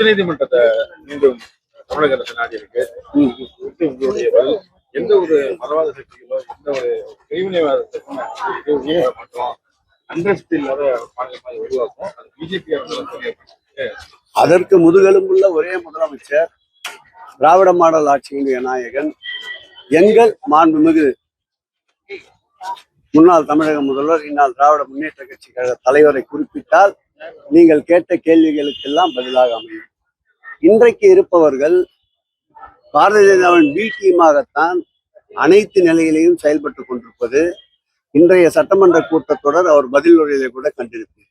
நீதிமன்றத்தை மீண்டும் தமிழக அரசு நாடி இருக்கு. உங்களுடைய எந்த ஒரு மதவாத சக்திகளோ எந்த ஒரு பிரிவினைவாதத்துக்கும் மற்றும் அண்டர்ஸ்ட் இல்லாத மாநிலமாக உருவாக்கும். அது பிஜேபி அதற்கு முதுகெலும்புள்ள ஒரே முதலமைச்சர், திராவிட மாடல் ஆட்சியினுடைய நாயகன், எங்கள் மாண்புமிகு முன்னாள் தமிழக முதல்வர், இந்நாள் திராவிட முன்னேற்ற கட்சி கழக தலைவரை குறிப்பிட்டால் நீங்கள் கேட்ட கேள்விகளுக்கெல்லாம் பதிலாக அமையும். இன்றைக்கு இருப்பவர்கள் பாரதிய ஜனதாவின் பி டீமாகத்தான் அனைத்து நிலையிலையும் செயல்பட்டு கொண்டிருப்பது இன்றைய சட்டமன்ற கூட்டத்தொடர் அவர் பதில் உரையிலே கூட கண்டிருப்பீர்கள்.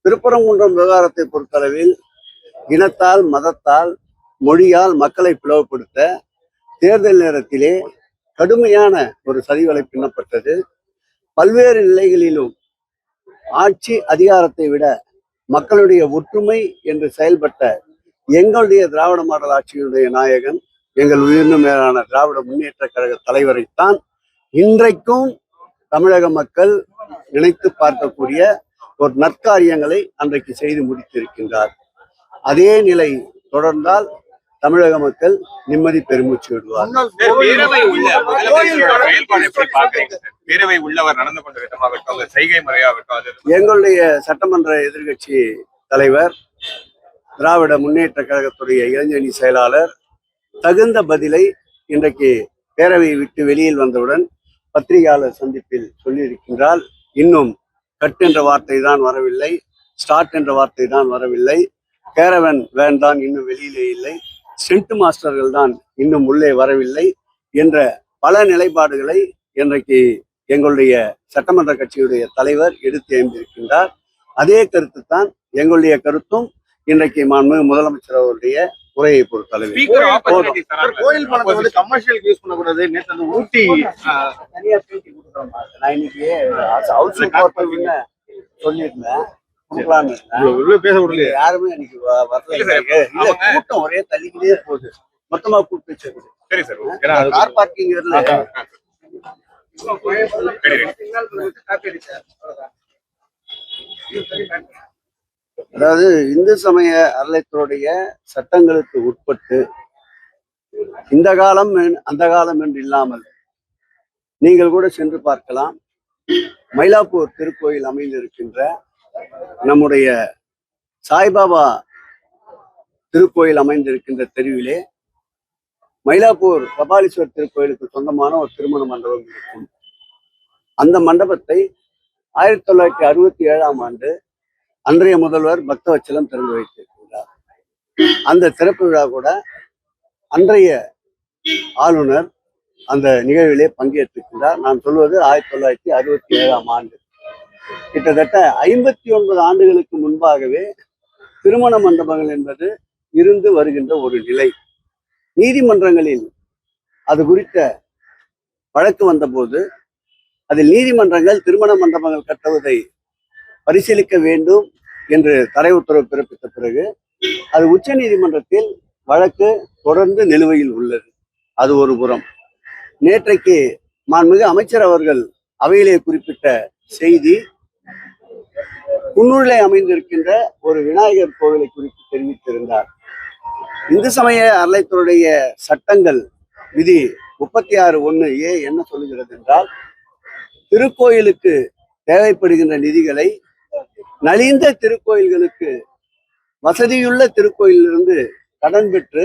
திருப்பரங்குன்றம் விவகாரத்தை பொறுத்தளவில் இனத்தால், மதத்தால், மொழியால் மக்களை பிளவுபடுத்த தேர்தல் நேரத்திலே கடுமையான ஒரு சதிவலை பின்னப்பட்டது. பல்வேறு நிலைகளிலும் ஆட்சி அதிகாரத்தை விட மக்களுடைய ஒற்றுமை என்று செயல்பட்ட எங்களுடைய திராவிட மாடல் ஆட்சியினுடைய நாயகன், எங்கள் உயிரினும் மேலான திராவிட முன்னேற்ற கழக தலைவரைத்தான் இன்றைக்கும் தமிழக மக்கள் நினைத்து பார்க்கக்கூடிய ஒரு நற்காரியங்களை அன்றைக்கு செய்து முடித்திருக்கின்றார். அதே நிலை தொடர்ந்தால் தமிழக மக்கள் நிம்மதி பெருமூச்சு விடுவார். எங்களுடைய சட்டமன்ற எதிர்கட்சி தலைவர், திராவிட முன்னேற்ற கழகத்துடைய இளைஞரணி செயலாளர் தகுந்த பதிலை இன்றைக்கு பேரவையை விட்டு வெளியில் வந்தவுடன் பத்திரிகையாளர் சந்திப்பில் சொல்லியிருக்கின்றால், இன்னும் கட் என்ற வார்த்தை தான் வரவில்லை, ஸ்டார்ட் என்ற வார்த்தை தான் வரவில்லை, கேரவன் வேன் தான் இன்னும் வெளியிலே இல்லை, சென்ட் மாஸ்டர்கள் தான் இன்னும் உள்ளே வரவில்லை என்ற பல நிலைப்பாடுகளை இன்றைக்கு எங்களுடைய சட்டமன்ற கட்சியுடைய தலைவர் எடுத்து எழுந்திருக்கின்றார். அதே கருத்து தான் எங்களுடைய கருத்தும் இன்றைக்கு முதலமைச்சர் அவருடைய உரையை பொறுத்தளவு. கோயில் பணத்தை வந்து கமர்ஷியல் யூஸ் பண்ணக்கூடாது. நேற்று அந்த ஊட்டி தனியா பேட்டி கொடுக்குறோம். நான் இன்னைக்கு சொல்லியிருந்தேன், யாருமே இன்னைக்கு வரல. இல்ல, கூட்டம் ஒரே தள்ளிக்கிட்டே போகுது. மொத்தமா கூப்பிட்டு வச்சிருக்கு. கார் பார்க்கிங் அதாவது இந்து சமய அறநிலையத்துறைய சட்டங்களுக்கு உட்பட்டு இந்த காலம் அந்த காலம் என்று இல்லாமல் நீங்கள் கூட சென்று பார்க்கலாம். மயிலாப்பூர் திருக்கோயில் அமைந்திருக்கின்ற நம்முடைய சாய்பாபா திருக்கோயில் அமைந்திருக்கின்ற தெருவிலே மயிலாப்பூர் கபாலீஸ்வர் திருக்கோயிலுக்கு சொந்தமான ஒரு திருமண மண்டபம் இருக்கும். அந்த மண்டபத்தை 1967ஆம் ஆண்டு அன்றைய முதல்வர் பக்தவச்சலம் திறந்து வைத்திருக்கின்றார். அந்த திறப்பு விழா கூட அன்றைய ஆளுநர் அந்த நிகழ்விலே பங்கேற்றிருக்கின்றார். நான் சொல்வது 1967ஆம் ஆண்டு. கிட்டத்தட்ட 59 ஆண்டுகளுக்கு முன்பாகவே திருமண மண்டபங்கள் என்பது இருந்து வருகின்ற ஒரு நிலை. நீதிமன்றங்களில் அது குறித்த வழக்கு வந்தபோது அதில் நீதிமன்றங்கள் திருமண மண்டபங்கள் கட்டுவதை பரிசீலிக்க வேண்டும் என்று தடை உத்தரவு பிறப்பித்த பிறகு அது உச்ச நீதிமன்றத்தில் வழக்கு தொடர்ந்து நிலுவையில் உள்ளது. அது ஒரு புறம். நேற்றைக்கு மாண்புமிகு அமைச்சர் அவர்கள் அவையிலே குறிப்பிட்ட செய்தி, குன்னூரிலே அமைந்திருக்கின்ற ஒரு விநாயகர் கோவிலை குறித்து தெரிவித்திருந்தார். இந்து சமய அறநிலையத்துறையுடைய சட்டங்கள் விதி 36(1)A என்ன சொல்லுகிறது என்றால், திருக்கோயிலுக்கு தேவைப்படுகின்ற நிதிகளை நலிந்த திருக்கோயில்களுக்கு, வசதியுள்ள திருக்கோயிலிருந்து கடன் பெற்று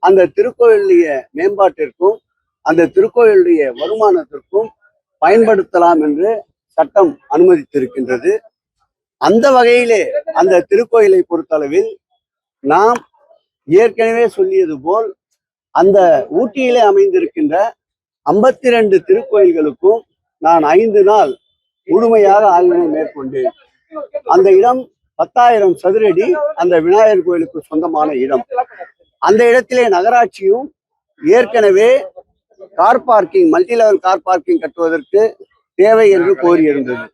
அந்த திருக்கோயிலுடைய மேம்பாட்டிற்கும் அந்த திருக்கோயிலுடைய வருமானத்திற்கும் பயன்படுத்தலாம் என்று சட்டம் அனுமதித்திருக்கின்றது. அந்த வகையிலே அந்த திருக்கோயிலை பொறுத்தளவில் நாம் ஏற்கனவே சொல்லியது போல் அந்த ஊட்டியிலே அமைந்திருக்கின்ற 52 திருக்கோயில்களுக்கும் நான் 5 நாள் முழுமையாக ஆய்வினை மேற்கொண்டேன். அந்த இடம் 10,000 சதுரடி அந்த விநாயகர் கோயிலுக்கு சொந்தமான இடம். அந்த இடத்திலே நகராட்சியும் ஏற்கனவே car parking, multi level car parking கட்டுவதற்கு தேவை என்று கோரியிருந்தது.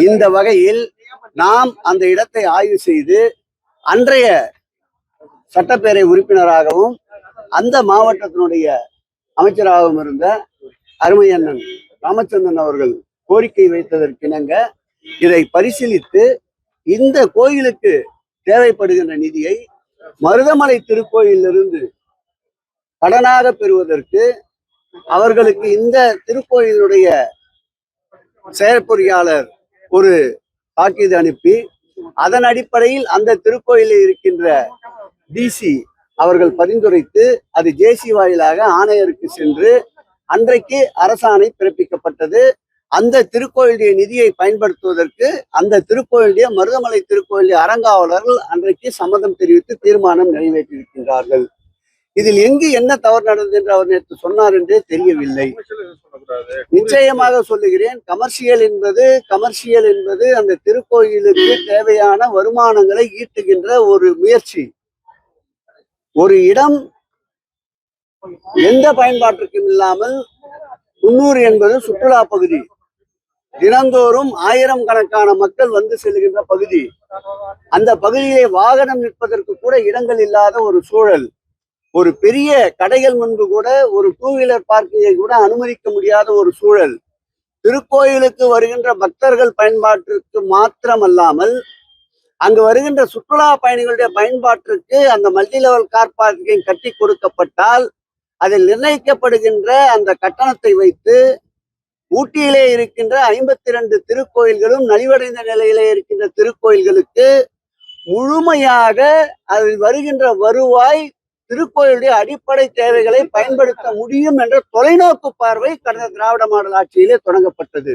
இந்த வகையில் நாம் அந்த இடத்தை ஆய்வு செய்து அன்றைய சட்டப்பேரவை உறுப்பினராகவும் அந்த மாவட்டத்தினுடைய அமைச்சராகவும் இருந்த அருமையண்ணன் ராமச்சந்திரன் அவர்கள் கோரிக்கை வைத்ததற்கிணங்க இதை பரிசீலித்து இந்த கோயிலுக்கு தேவைப்படுகின்ற நிதியை மருதமலை திருக்கோயிலிருந்து கடனாக பெறுவதற்கு அவர்களுக்கு இந்த திருக்கோயிலுடைய செயற்பொறியாளர் ஒரு தாக்கீது அனுப்பி அதன் அடிப்படையில் அந்த திருக்கோயிலில் இருக்கின்ற டிசி அவர்கள் பரிந்துரைத்து அது ஜேசி வாயிலாக ஆணையருக்கு சென்று அன்றைக்கு அரசாணை பிறப்பிக்கப்பட்டது. அந்த திருக்கோயிலுடைய நிதியை பயன்படுத்துவதற்கு அந்த திருக்கோயிலுடைய மருதமலை திருக்கோயிலுடைய அறங்காவலர்கள் அன்றைக்கு சம்மதம் தெரிவித்து தீர்மானம் நிறைவேற்றியிருக்கின்றார்கள். இதில் எங்கு என்ன தவறு நடந்தது என்று அவர் நேற்று சொன்னார் என்றே தெரியவில்லை. நிச்சயமாக சொல்லுகிறேன், கமர்ஷியல் என்பது அந்த திருக்கோயிலுக்கு தேவையான வருமானங்களை ஈட்டுகின்ற ஒரு முயற்சி. ஒரு இடம் எந்த பயன்பாட்டிற்கும் இல்லாமல் 90 என்பது சுற்றுலா பகுதி, தினந்தோறும் 1000 கணக்கான மக்கள் வந்து செல்கின்ற பகுதி. அந்த பகுதியிலே வாகனம் நிற்பதற்கு கூட இடங்கள் இல்லாத ஒரு சூழல். ஒரு பெரிய கடைகள் முன்பு கூட ஒரு 2 வீலர் பார்க்கிங்கை கூட அனுமதிக்க முடியாத ஒரு சூழல். திருக்கோயிலுக்கு வருகின்ற பக்தர்கள் பயன்பாட்டிற்கு மாத்திரமல்லாமல் அங்கு வருகின்ற சுற்றுலா பயணிகளுடைய பயன்பாட்டிற்கு அந்த மல்டி லெவல் கார் பார்க்கிங் கட்டி கொடுக்கப்பட்டால் அதில் நிர்ணயிக்கப்படுகின்ற அந்த கட்டணத்தை வைத்து ஊட்டியிலே இருக்கின்ற 52 திருக்கோயில்களும் நலிவடைந்த நிலையிலே இருக்கின்ற திருக்கோயில்களுக்கு முழுமையாக அதில் வருகின்ற வருவாய் திருக்கோயிலுடைய அடிப்படை தேவைகளை பயன்படுத்த முடியும் என்ற தொலைநோக்கு பார்வை கடந்த திராவிட மாடல் ஆட்சியிலே தொடங்கப்பட்டது.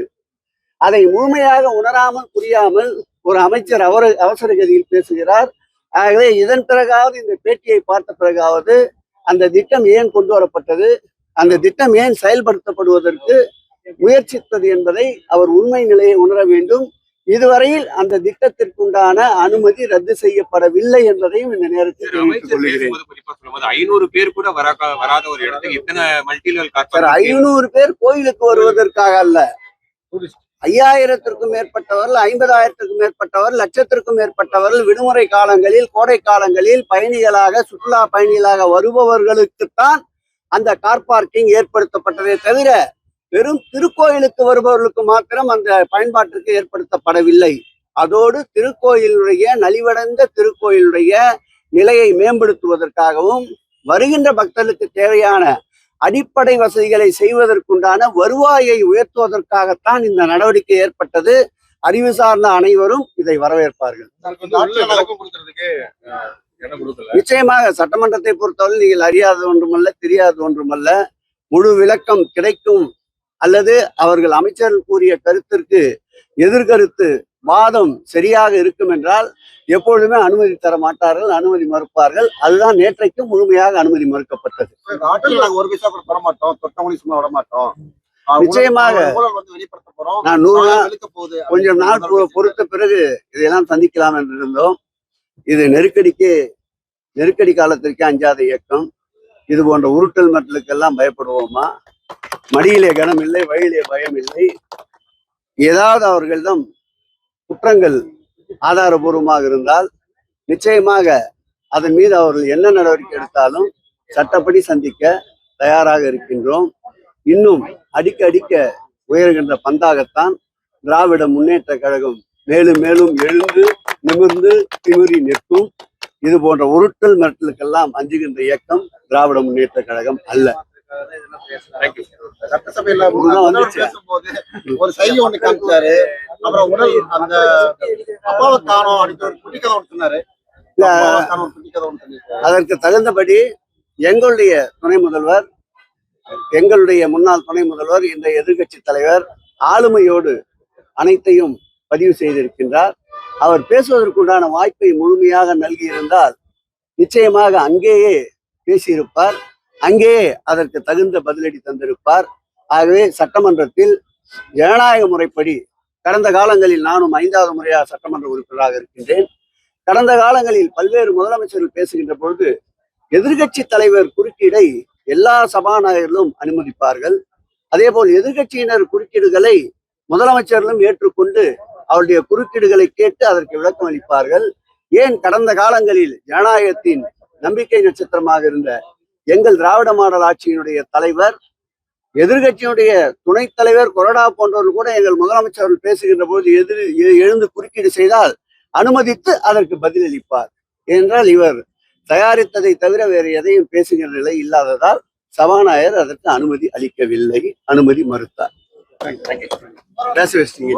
அதை முழுமையாக உணராமல் புரியாமல் ஒரு அமைச்சர் அவசர கதியில் பேசுகிறார். ஆகவே இதன் பிறகாவது, இந்த பேட்டியை பார்த்த பிறகாவது அந்த திட்டம் ஏன் கொண்டு வரப்பட்டது, அந்த திட்டம் ஏன் செயல்படுத்தப்படுவதற்கு முயற்சித்தது என்பதை அவர் உண்மை நிலையை உணர வேண்டும். இதுவரையில் அந்த திட்டத்திற்குண்டான அனுமதி ரத்து செய்யப்படவில்லை என்பதையும் இந்த நேரத்தில் தெரிவித்துக் கொள்கிறேன். 500 பேர் கூட வராத ஒரு இடத்துக்கு இத்தனை மல்டி லெவல் கார் 500 பேர் கோயிலுக்கு வருவதற்காக அல்ல, 5000த்திற்கும் மேற்பட்டவர்கள், 50,000த்திற்கும் மேற்பட்டவர்கள், லட்சத்திற்கும் மேற்பட்டவர்கள் விடுமுறை காலங்களில், கோடை காலங்களில் பயணிகளாக, சுற்றுலா பயணிகளாக வருபவர்களுக்குத்தான் அந்த கார் பார்க்கிங் ஏற்படுத்தப்பட்டதே தவிர வெறும் திருக்கோயிலுக்கு வருபவர்களுக்கு மாத்திரம் அந்த பயன்பாட்டிற்கு ஏற்படுத்தப்படவில்லை. அதோடு திருக்கோயிலுடைய நலிவடைந்த திருக்கோயிலுடைய நிலையை மேம்படுத்துவதற்காகவும் வருகின்ற பக்தர்களுக்கு தேவையான அடிப்படை வசதிகளை செய்வதற்குண்டான வருவாயை உயர்த்துவதற்காகத்தான் இந்த நடவடிக்கை ஏற்பட்டது. அறிவு சார்ந்த அனைவரும் இதை வரவேற்பார்கள். நிச்சயமாக சட்டமன்றத்தை பொறுத்தவரை நீங்கள் அறியாத ஒன்றுமல்ல, தெரியாத ஒன்றுமல்ல. முழு விளக்கம் கிடைக்கும் அல்லது அவர்கள் அமைச்சர்கள் கூறிய கருத்திற்கு எதிர்கருத்து வாதம் சரியாக இருக்கும் என்றால் எப்பொழுதுமே அனுமதி தர மாட்டார்கள், அனுமதி மறுப்பார்கள். அதுதான் நேற்றைக்கும் முழுமையாக அனுமதி மறுக்கப்பட்டது. நிச்சயமாக நான் 100 நாள் கொஞ்சம் நாள் பொறுத்த பிறகு இதையெல்லாம் சந்திக்கலாம் என்று இருந்தோம். இது நெருக்கடி காலத்திற்கே அஞ்சாத இயக்கம். இது போன்ற உருட்டல் மட்டலுக்கெல்லாம் பயப்படுவோமா? மடியிலே கனம் இல்லை, வழியிலே பயம் இல்லை. ஏதாவது அவர்களிடம் குற்றங்கள் ஆதாரபூர்வமாக இருந்தால் நிச்சயமாக அதன் மீது அவர்கள் என்ன நடவடிக்கை எடுத்தாலும் சட்டப்படி சந்திக்க தயாராக இருக்கின்றோம். இன்னும் அடிக்க உயர்கின்ற பந்தாகத்தான் திராவிட முன்னேற்ற கழகம் மேலும் மேலும் எழுந்து நிமிர்ந்து திமிரி நிற்கும். இது போன்ற உருட்டல் மிரட்டலுக்கெல்லாம் அஞ்சுகின்ற இயக்கம் திராவிட முன்னேற்ற கழகம் அல்ல. சட்டசபையில பேசும்போது ஒரு செய்தி ஒண்ணு காமிச்சாரு. அப்புறம் உடல் அந்த அப்பாவை காணோம் அப்படின்னு ஒரு குட்டி கதை ஒன்று சொன்னாரு. அதற்கு தகுந்தபடி எங்களுடைய துணை முதல்வர், எங்களுடைய முன்னாள் துணை முதல்வர், இன்றைய எதிர்கட்சி தலைவர் ஆளுமையோடு அனைத்தையும் பதிவு செய்திருக்கின்றார். அவர் பேசுவதற்குண்டான வாய்ப்பை முழுமையாக நல்கியிருந்தால் நிச்சயமாக அங்கேயே பேசியிருப்பார், அங்கேயே அதற்கு தகுந்த பதிலடி தந்திருப்பார். ஆகவே சட்டமன்றத்தில் ஜனநாயக முறைப்படி கடந்த காலங்களில் நானும் 5வது முறையாக சட்டமன்ற உறுப்பினராக இருக்கின்றேன். கடந்த காலங்களில் பல்வேறு முதலமைச்சர்கள் பேசுகின்ற பொழுது எதிர்கட்சி தலைவர் குறுக்கீடை எல்லா சபாநாயகர்களும் அனுமதிப்பார்கள். அதே போல் எதிர்கட்சியினர் குறுக்கீடுகளை முதலமைச்சர்களும் ஏற்றுக்கொண்டு அவருடைய குறுக்கீடுகளை கேட்டு அதற்கு விளக்கம் அளிப்பார்கள். ஏன் கடந்த காலங்களில் ஜனநாயகத்தின் நம்பிக்கை நட்சத்திரமாக இருந்த எங்கள் திராவிட மாடல் ஆட்சியினுடைய தலைவர், எதிர்கட்சியினுடைய துணைத் தலைவர், கொறடா போன்றவர்கள் கூட எங்கள் முதலமைச்சர்கள் பேசுகின்ற போது எழுந்து குறுக்கீடு செய்தால் அனுமதித்து அதற்கு பதிலளிப்பார். ஏனென்றால் இவர் தயாரித்ததை தவிர வேறு எதையும் பேசுகிற நிலை இல்லாததால் சபாநாயகர் அதற்கு அனுமதி அளிக்கவில்லை, அனுமதி மறுத்தார். பேச வச்சிட்டீங்க.